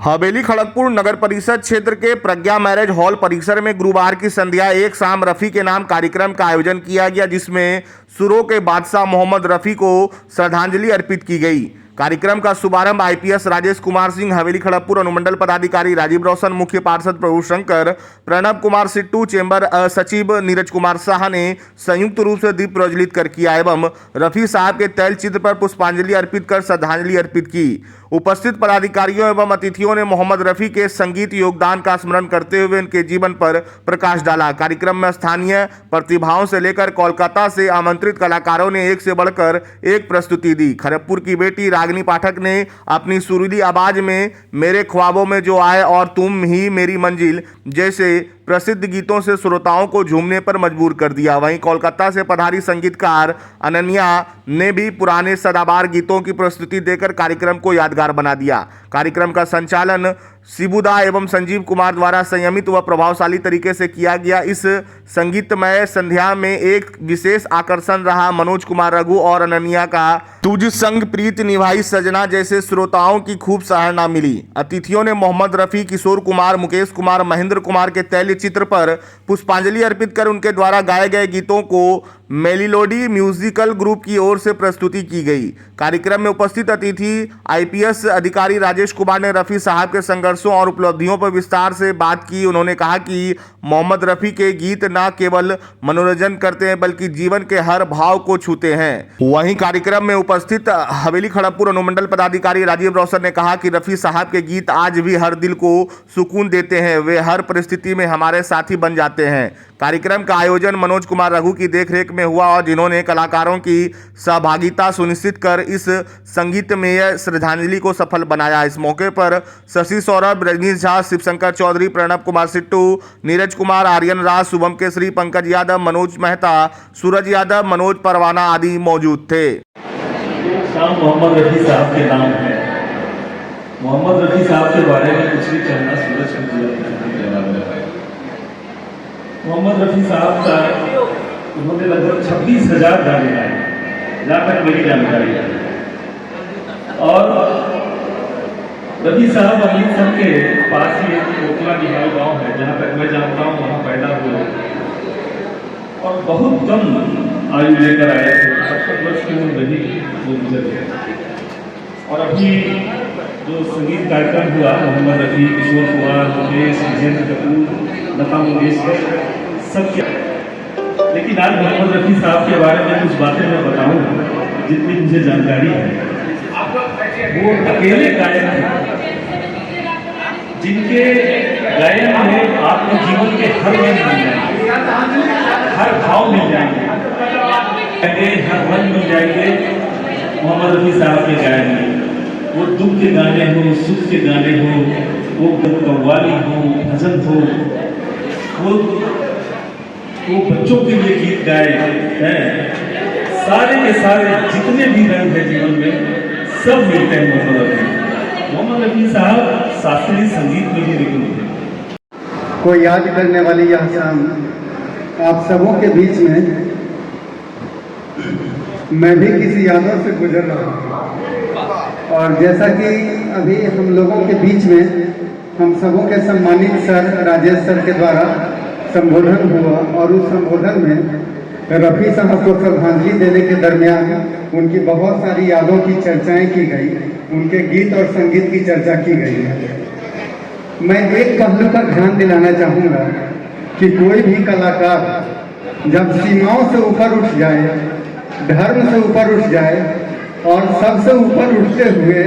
हवेली खड़गपुर नगर परिषद क्षेत्र के प्रज्ञा मैरिज हॉल परिसर में गुरुवार की संध्या एक शाम रफ़ी के नाम कार्यक्रम का आयोजन किया गया, जिसमें सुरों के बादशाह मोहम्मद रफ़ी को श्रद्धांजलि अर्पित की गई। कार्यक्रम का शुभारंभ आईपीएस राजेश कुमार सिंह, हवेली खड़गपुर अनुमंडल पदाधिकारी राजीव रोशन, मुख्य पार्षद प्रभु शंकर, प्रणब कुमार सिट्टू, चेंबर सचिव नीरज कुमार शाह ने संयुक्त रूप से दीप प्रज्वलित कर किया एवं रफ़ी साहब के तैल चित्र पर पुष्पांजलि अर्पित कर श्रद्धांजलि अर्पित की। उपस्थित पदाधिकारियों एवं अतिथियों ने मोहम्मद रफ़ी के संगीत योगदान का स्मरण करते हुए उनके जीवन पर प्रकाश डाला। कार्यक्रम में स्थानीय प्रतिभाओं से लेकर कोलकाता से आमंत्रित कलाकारों ने एक से बढ़कर एक प्रस्तुति दी। खड़गपुर की बेटी रागिनी पाठक ने अपनी सुरीली आवाज में मेरे ख्वाबों में जो आए और तुम ही मेरी मंजिल जैसे प्रसिद्ध गीतों से श्रोताओं को झूमने पर मजबूर कर दिया। वहीं कोलकाता से पधारी संगीतकार अनन्या ने भी पुराने सदाबहार गीतों की प्रस्तुति देकर कार्यक्रम को यादगार बना दिया। कार्यक्रम का संचालन शिबुदा एवं संजीव कुमार द्वारा संयमित व प्रभावशाली तरीके से किया गया। इस संगीतमय संध्या में एक विशेष आकर्षण रहा मनोज कुमार रघु और अनन्या का तुझ संग प्रीत निभाई सजना जैसे श्रोताओं की खूब सराहना मिली। अतिथियों ने मोहम्मद रफ़ी, किशोर कुमार, मुकेश कुमार, महेंद्र कुमार के तैल चित्र पर पुष्पांजलि अर्पित कर उनके द्वारा गाए गए गीतों को मेलोडी म्यूजिकल ग्रुप की ओर से प्रस्तुति की गई। कार्यक्रम में उपस्थित अतिथि आईपीएस अधिकारी राजेश कुमार ने रफ़ी साहब के संघर्षों और उपलब्धियों पर विस्तार से बात की। उन्होंने कहा कि मोहम्मद रफ़ी के गीत न केवल मनोरंजन करते हैं बल्कि जीवन के हर भाव को छूते हैं। वहीं कार्यक्रम में उपस्थित हवेली खड़गपुर अनुमंडल पदाधिकारी राजीव रोशन ने कहा कि रफ़ी साहब के गीत आज भी हर दिल को सुकून देते हैं, वे हर परिस्थिति में हमारे साथी बन जाते हैं। कार्यक्रम का आयोजन मनोज कुमार रघु की देखरेख में हुआ और जिन्होंने कलाकारों की सहभागिता सुनिश्चित कर इस संगीतमय श्रद्धांजलि को सफल बनाया। इस मौके पर शशि सौरभ, रजनीश झा, शिवशंकर चौधरी, प्रणब कुमार सिट्टू, नीरज कुमार, आर्यन राज, शुभम केसरी, पंकज यादव, मनोज मेहता, सूरज यादव, मनोज परवाना आदि मौजूद थे। मोहम्मद रफ़ी साहब के नाम है। मोहम्मद रफ़ी साहब के बारे में कुछ भी कहना सूरज मोहम्मद रफ़ी साहब का उन्होंने लगभग 26,000 गाने गाए, जहाँ तक मेरी जानकारी है। और रफ़ी साहब अमृतसर के पास ही एक कोटला निहाल गाँव है, जहाँ तक मैं जानता हूँ, वहाँ पैदा हुए और बहुत कम आयु लेकर आए थे। 65 वर्ष की उम्र रही वो गुजर गए। और अभी जो संगीत कार्यक्रम हुआ, मोहम्मद रफ़ी, किशोर कुमार, मुकेश, महेंद्र कपूर, लता मंगेशकर, सब क्या। लेकिन आज मोहम्मद रफ़ी साहब के बारे में कुछ बातें मैं बताऊं जितनी मुझे जानकारी है। वो अकेले गायक थे जिनके गायन में आपको जीवन के हर रंग मिल जाएंगे, हर भाव मिल जाएंगे, हर रंग मिल जाएंगे मोहम्मद रफ़ी साहब के गायन में। वो दुख के गाने हो, सुख के गाने हो, वो कव्वाली हो, भजन हो, वो बच्चों के लिए गीत गाए हैं। सारे के सारे जितने भी रंग है जीवन में सब मिलते हैं मोहम्मद रफ़ी। मोहम्मद रफ़ी साहब शास्त्रीय संगीत में भी निपुण थे। को याद करने वाली यह शाम आप सबों के बीच में मैं भी किसी यादों से गुजर रहा हूँ। और जैसा कि अभी हम लोगों के बीच में हम सबों के सम्मानित सर राजेश सर के द्वारा संबोधन हुआ और उस संबोधन में रफ़ी साहब को श्रद्धांजलि देने के दरमियान उनकी बहुत सारी यादों की चर्चाएं की गई, उनके गीत और संगीत की चर्चा की गई है। मैं एक पहलू पर ध्यान दिलाना चाहूँगा कि कोई भी कलाकार जब सीमाओं से ऊपर उठ जाए, धर्म से ऊपर उठ जाए और सबसे ऊपर उठते हुए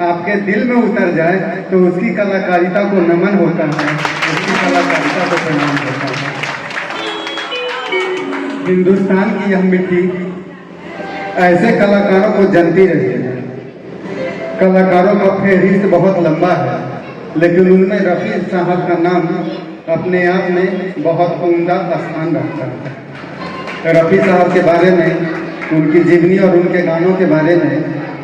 आपके दिल में उतर जाए तो उसकी कलाकारिता को नमन होता है, उसकी कलाकारिता को प्रणाम होता है। हिंदुस्तान की यह मिट्टी ऐसे कलाकारों को जनती रही है। कलाकारों का फेहरिस्त बहुत लंबा है, लेकिन उनमें रफ़ी साहब का नाम अपने आप में बहुत उम्दा स्थान रखता है। रफ़ी साहब के बारे में, उनकी जीवनी और उनके गानों के बारे में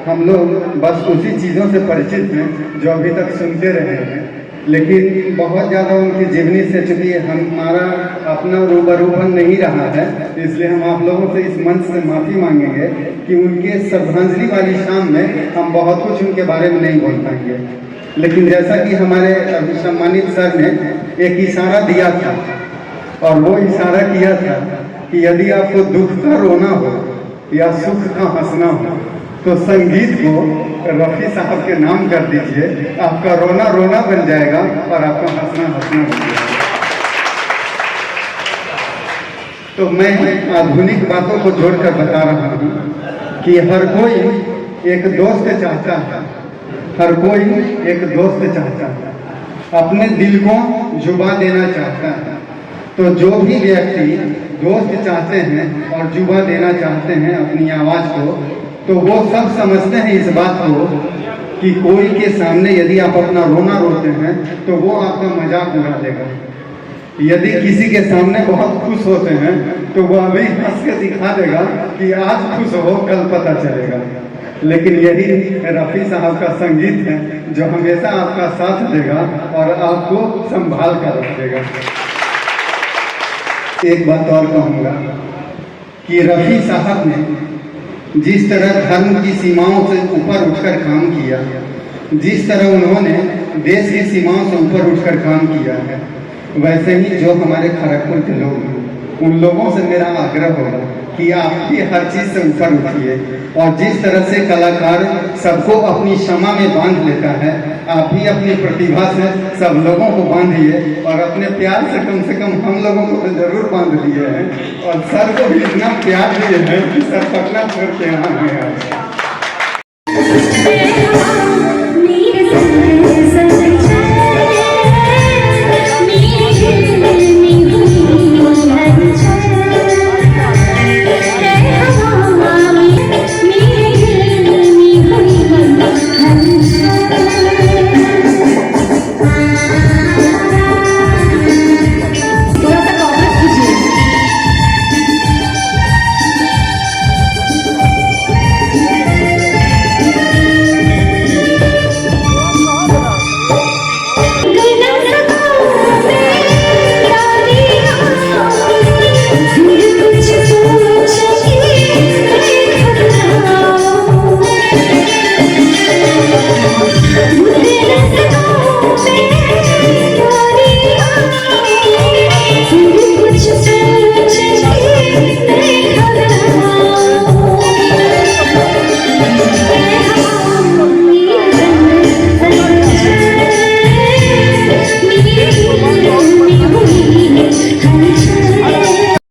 हम लोग बस उसी चीज़ों से परिचित हैं जो अभी तक सुनते रहे हैं, लेकिन बहुत ज़्यादा उनकी जीवनी से चूँकि हमारा अपना रूबरूपन नहीं रहा है, इसलिए हम आप लोगों से इस मंच से माफ़ी मांगेंगे कि उनके श्रद्धांजलि वाली शाम में हम बहुत कुछ उनके बारे में नहीं बोल पाएंगे। लेकिन जैसा कि हमारे सम्मानित सर ने एक इशारा दिया था, और वो इशारा किया था कि यदि आपको दुख का रोना हो या सुख का हंसना हो तो संगीत को रफ़ी साहब के नाम कर दीजिए, आपका रोना रोना बन जाएगा और आपका हंसना हंसना बन जाएगा। तो मैं आधुनिक बातों को जोड़कर बता रहा हूँ कि हर कोई एक दोस्त चाहता है, हर कोई एक दोस्त चाहता है, अपने दिल को जुबा देना चाहता है। तो जो भी व्यक्ति दोस्त चाहते हैं और जुबा देना चाहते हैं अपनी आवाज़ को, तो वो सब समझते हैं इस बात को कि कोई के सामने यदि आप अपना रोना रोते हैं तो वो आपका मजाक उड़ा देगा। यदि किसी के सामने बहुत खुश होते हैं तो वो अभी हंस के दिखा देगा कि आज खुश हो, कल पता चलेगा। लेकिन यही रफ़ी साहब का संगीत है जो हमेशा आपका साथ देगा और आपको संभाल कर रखेगा। एक बात और कहूँगा कि रफ़ी साहब ने जिस तरह धर्म की सीमाओं से ऊपर उठकर काम किया, जिस तरह उन्होंने देश की सीमाओं से ऊपर उठकर काम किया है, वैसे ही जो हमारे खड़गपुर के लोग हैं उन लोगों से मेरा आग्रह होगा कि आप भी हर चीज़ से ऊपर उठिए। और जिस तरह से कलाकार सबको अपनी क्षमा में बांध लेता है, आप भी अपनी प्रतिभा से सब लोगों को बांधिए और अपने प्यार से कम हम लोगों को तो जरूर बांध दिए हैं और सर को भी इतना प्यार दिए हैं कि सर पटना छोड़ के यहाँ हैं।